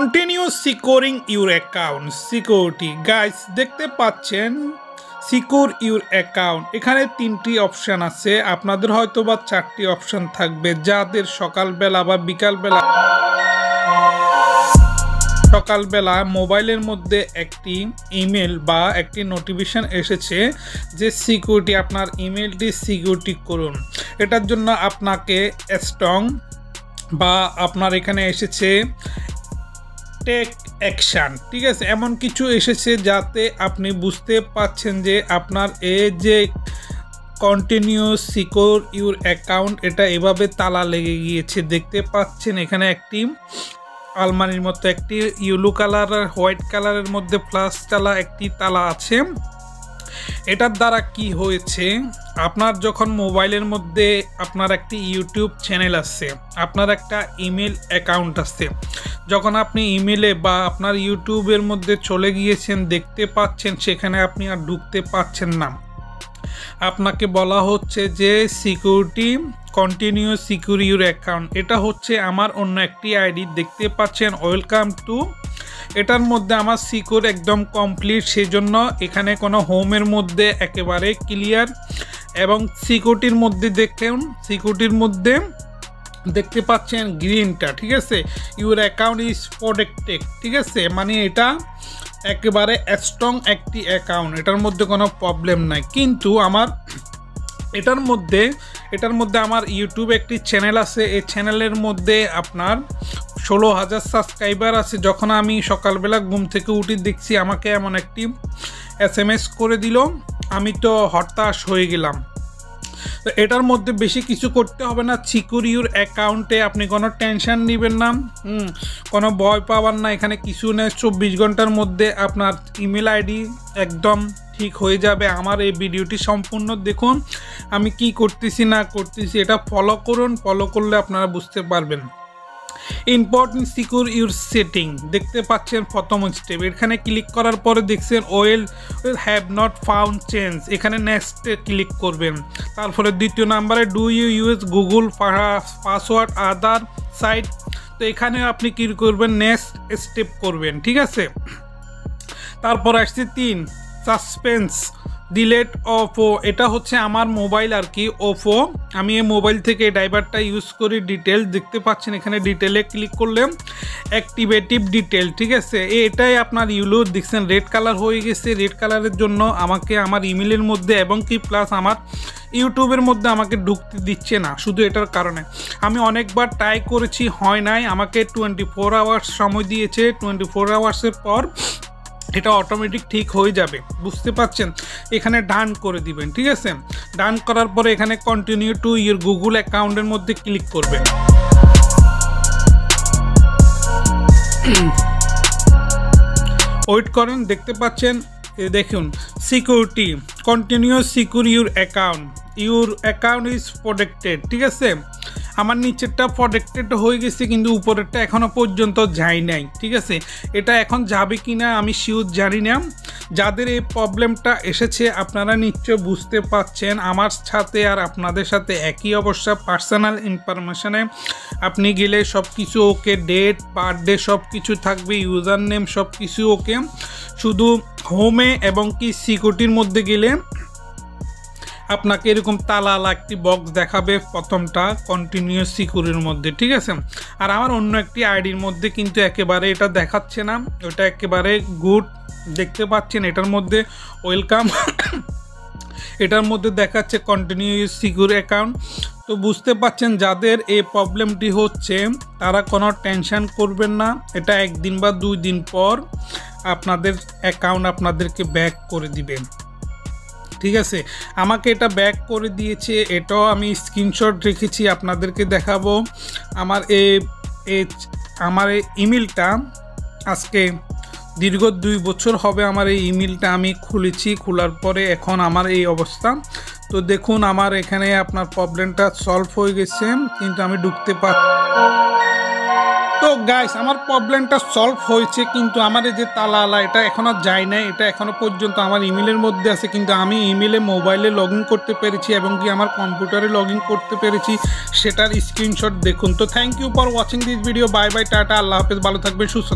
Continue securing your account security guys দেখতে পাচ্ছেন secure your account এখানে 3টি অপশন আছে আপনাদের হয়তো বা 4টি অপশন থাকবে যাদের সকালবেলা বা সকালবেলা মোবাইলের মধ্যে একটি ইমেল বা একটি নোটিফিকেশন এসেছে যে সিকিউরিটি আপনার ইমেলটি সিকিউরিটি করুন। এটার জন্য আপনাকে স্ট্রং বা আপনার এখানে এসেছে টেক অ্যাকশান, ঠিক আছে, এমন কিছু এসেছে যাতে আপনি বুঝতে পাচ্ছেন যে আপনার এই যে কন্টিনিউ সিকিউর ইউর অ্যাকাউন্ট এটা এভাবে তালা লেগে গিয়েছে। দেখতে পাচ্ছেন এখানে একটি আলমারির মতো একটি ইয়েলো কালার আর হোয়াইট কালারের মধ্যে প্লাস তালা একটি তালা আছে। এটার দ্বারা কি হয়েছে, আপনার যখন মোবাইলের মধ্যে আপনার একটি ইউটিউব চ্যানেল আছে, আপনার একটা ইমেল অ্যাকাউন্ট আছে, যখন আপনি ইমেলে বা আপনার ইউটিউবের মধ্যে চলে গিয়েছেন দেখতে পাচ্ছেন সেখানে আপনি আর ঢুকতে পাচ্ছেন না। আপনাকে বলা হচ্ছে যে security continue secure your account. এটা হচ্ছে আমার অন্য একটি আইডি, দেখতে পাচ্ছেন ওয়েলকাম টু। এটার মধ্যে আমার সিকিউর একদম কমপ্লিট, সেজন্য এখানে কোনো হোমের মধ্যে একেবারে ক্লিয়ার এবং সিকিউরিটির মধ্যে দেখেন সিকিউরিটির মধ্যে দেখতে পাচ্ছেন গ্রিনটা, ঠিক আছে, ইউর অ্যাকাউন্ট ইজ প্রোটেক্টেড, ঠিক আছে, মানে এটা একেবারে স্ট্রং একটি অ্যাকাউন্ট, এটার মধ্যে কোনো প্রবলেম নাই। কিন্তু আমার এটার মধ্যে আমার ইউটিউবে একটি চ্যানেল আছে, এই চ্যানেলের মধ্যে আপনার 16,000 সাবস্ক্রাইবার আছে। যখন আমি সকালবেলা ঘুম থেকে উঠে দেখছি আমাকে এমন একটি SMS করে দিল, আমি তো হতাশ হয়ে গেলাম। তো এটার মধ্যে বেশি কিছু করতে হবে না, সিকিউর ইউর অ্যাকাউন্টে আপনি কোনো টেনশন নেবেন না, কোনো ভয় পাওয়ার না, এখানে কিছু নেই। 24 ঘন্টার মধ্যে আপনার ইমেল আইডি একদম ঠিক হয়ে যাবে। আমার এই ভিডিওটি সম্পূর্ণ দেখুন, আমি কি করতেছি না করতেছি এটা ফলো করুন, ফলো করলে আপনারা বুঝতে পারবেন। ইম্পর্টেন্ট সিকিউর ইউর সেটিং দেখতে পাচ্ছেন প্রথম স্টেপ, এখানে ক্লিক করার পরে দেখছেন well have not found change, এখানে নেক্সটে ক্লিক করবেন। তারপরে দ্বিতীয় নাম্বারে do you use Google password other site, তো এখানে আপনি কি করবেন নেক্সট স্টেপ করবেন, ঠিক আছে। তারপর আসছে 3 সাসপেন্স ডিলেট ওপো, এটা হচ্ছে আমার মোবাইল আর কি ওপো, আমি এই মোবাইল থেকে ড্রাইভারটা ইউজ করি। ডিটেল দেখতে পাচ্ছেন এখানে ডিটেলে ক্লিক করলে অ্যাক্টিভেটিভ ডিটেল, ঠিক আছে, এটাই আপনার ইউলো দেখছেন রেড কালার হয়ে গেছে। রেড কালারের জন্য আমাকে আমার ইমেলের মধ্যে এবং কি প্লাস আমার ইউটিউবের মধ্যে আমাকে ঢুকতে দিচ্ছে না, শুধু এটার কারণে। আমি অনেকবার ট্রাই করেছি, হয় নাই, আমাকে 24 আওয়ার্স সময় দিয়েছে। 24 আওয়ার্সের পর এটা অটোমেটিক ঠিক হয়ে যাবে, বুঝতে পাচ্ছেন। এখানে ডান করে দিবেন, ঠিক আছে, ডান করার পরে এখানে কন্টিনিউ টু ইউর গুগল অ্যাকাউন্টের মধ্যে ক্লিক করবেন। ওয়েট করেন, দেখতে পাচ্ছেন দেখুন security continue secure your account is protected, ঠিক আছে। আমার নিচেরটা প্রোটেক্টেড হয়ে গেছে কিন্তু উপরেরটা এখনো পর্যন্ত যায় নাই, ঠিক আছে, এটা এখন যাবে কি না আমি শিওর জানি না। যাদের এই প্রবলেমটা এসেছে আপনারা নিশ্চয় বুঝতে পাচ্ছেন, আমার সাথে আর আপনাদের সাথে একই অবস্থা। পার্সোনাল ইনফরমেশনে আপনি গেলে সব কিছু ওকে, ডেট বার্থডে সব কিছু থাকবে, ইউজার নেম সব কিছু ওকে, শুধু হোমে এবং কি সিকিউরিটির মধ্যে গেলে আপনাকে এরকম তালা একটি বক্স দেখাবে, প্রথমটা কন্টিনিউ সিকিউরের মধ্যে, ঠিক আছে। আর আমার অন্য একটি আইডির মধ্যে কিন্তু একেবারে এটা দেখাচ্ছে না, ওটা একেবারে গুড, দেখতে পাচ্ছেন এটার মধ্যে ওয়েলকাম এটার মধ্যে দেখাচ্ছে কন্টিনিউ সিকিউর অ্যাকাউন্ট। তো বুঝতে পাচ্ছেন যাদের এই প্রবলেমটি হচ্ছে তারা কোনো টেনশন করবেন না, এটা 1 দিন বা 2 দিন পর আপনাদের অ্যাকাউন্ট আপনাদেরকে ব্যাক করে দিবেন, ঠিক আছে। আমাকে এটা ব্যাক করে দিয়েছে, এটাও আমি স্ক্রিনশট রেখেছি আপনাদেরকে দেখাবো। আমার এই ইমেলটা আজকে দীর্ঘ 2 বছর হবে আমার এই ইমেলটা আমি খুলেছি, খোলার পরে এখন আমার এই অবস্থা। তো দেখুন আমার এখানে আপনার প্রবলেমটা সলভ হয়ে গেছে কিন্তু আমি ঢুকতে পারছি। তো গাইস আমার প্রবলেমটা সলভ হয়েছে কিন্তু আমার এই যে তালা এটা এখনও যায় নাই, এটা এখনও পর্যন্ত আমার ইমেলের মধ্যে আছে, কিন্তু আমি ইমেলে মোবাইলে লগ ইন করতে পেরেছি এবং কি আমার কম্পিউটারে লগ ইন করতে পেরেছি, সেটার স্ক্রিনশট দেখুন। তো thank you for watching this video, bye bye, tata, আল্লাহ হাফেজ, ভালো থাকবেন, সুস্থ।